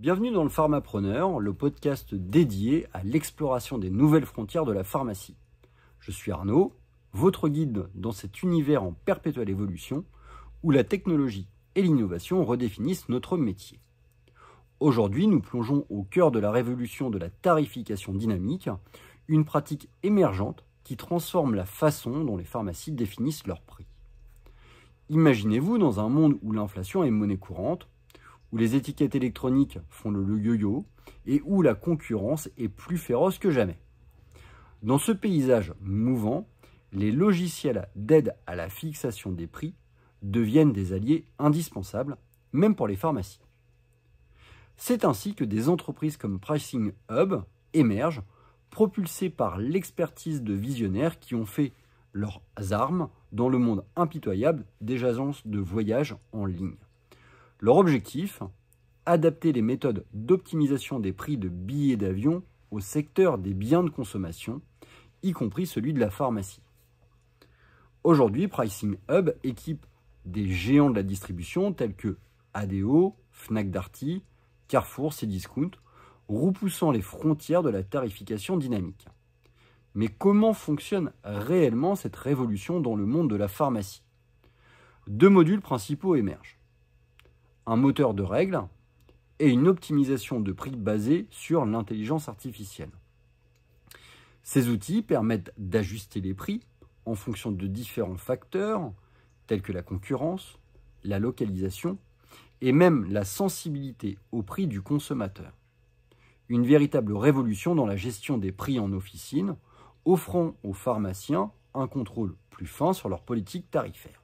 Bienvenue dans le Pharmapreneur, le podcast dédié à l'exploration des nouvelles frontières de la pharmacie. Je suis Arnaud, votre guide dans cet univers en perpétuelle évolution où la technologie et l'innovation redéfinissent notre métier. Aujourd'hui, nous plongeons au cœur de la révolution de la tarification dynamique, une pratique émergente qui transforme la façon dont les pharmacies définissent leurs prix. Imaginez-vous dans un monde où l'inflation est monnaie courante, où les étiquettes électroniques font le yo-yo et où la concurrence est plus féroce que jamais. Dans ce paysage mouvant, les logiciels d'aide à la fixation des prix deviennent des alliés indispensables, même pour les pharmacies. C'est ainsi que des entreprises comme Pricing Hub émergent, propulsées par l'expertise de visionnaires qui ont fait leurs armes dans le monde impitoyable des agences de voyage en ligne. Leur objectif, adapter les méthodes d'optimisation des prix de billets d'avion au secteur des biens de consommation, y compris celui de la pharmacie. Aujourd'hui, Pricing Hub équipe des géants de la distribution tels que ADO, Fnac Darty, Carrefour, Cdiscount, repoussant les frontières de la tarification dynamique. Mais comment fonctionne réellement cette révolution dans le monde de la pharmacie ? Deux modules principaux émergent. Un moteur de règles et une optimisation de prix basée sur l'intelligence artificielle. Ces outils permettent d'ajuster les prix en fonction de différents facteurs tels que la concurrence, la localisation et même la sensibilité au prix du consommateur. Une véritable révolution dans la gestion des prix en officine, offrant aux pharmaciens un contrôle plus fin sur leur politique tarifaire.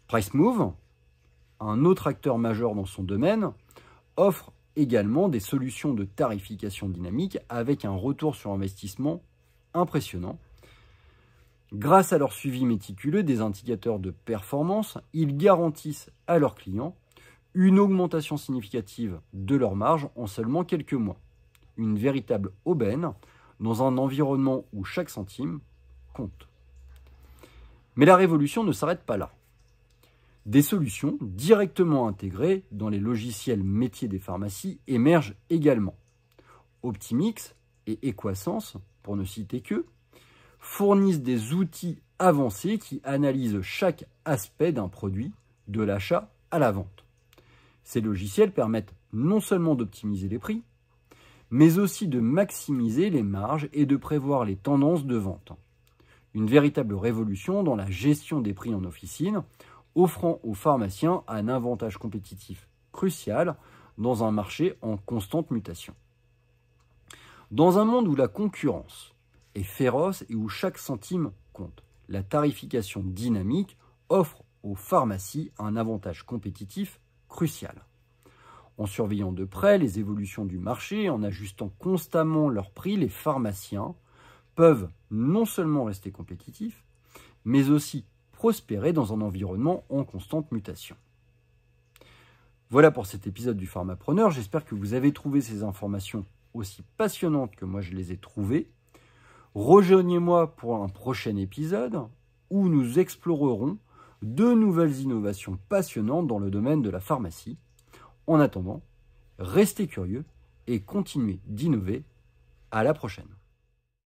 PriceMove, un autre acteur majeur dans son domaine, offre également des solutions de tarification dynamique avec un retour sur investissement impressionnant. Grâce à leur suivi méticuleux des indicateurs de performance, ils garantissent à leurs clients une augmentation significative de leur marge en seulement quelques mois. Une véritable aubaine dans un environnement où chaque centime compte. Mais la révolution ne s'arrête pas là. Des solutions directement intégrées dans les logiciels métiers des pharmacies émergent également. Optimix et Equasense, pour ne citer qu'eux, fournissent des outils avancés qui analysent chaque aspect d'un produit, de l'achat à la vente. Ces logiciels permettent non seulement d'optimiser les prix, mais aussi de maximiser les marges et de prévoir les tendances de vente. Une véritable révolution dans la gestion des prix en officine, offrant aux pharmaciens un avantage compétitif crucial dans un marché en constante mutation. Dans un monde où la concurrence est féroce et où chaque centime compte, la tarification dynamique offre aux pharmacies un avantage compétitif crucial. En surveillant de près les évolutions du marché et en ajustant constamment leurs prix, les pharmaciens peuvent non seulement rester compétitifs, mais aussi prospérer dans un environnement en constante mutation. Voilà pour cet épisode du Pharmapreneur. J'espère que vous avez trouvé ces informations aussi passionnantes que moi je les ai trouvées. Rejoignez-moi pour un prochain épisode où nous explorerons de nouvelles innovations passionnantes dans le domaine de la pharmacie. En attendant, restez curieux et continuez d'innover. À la prochaine.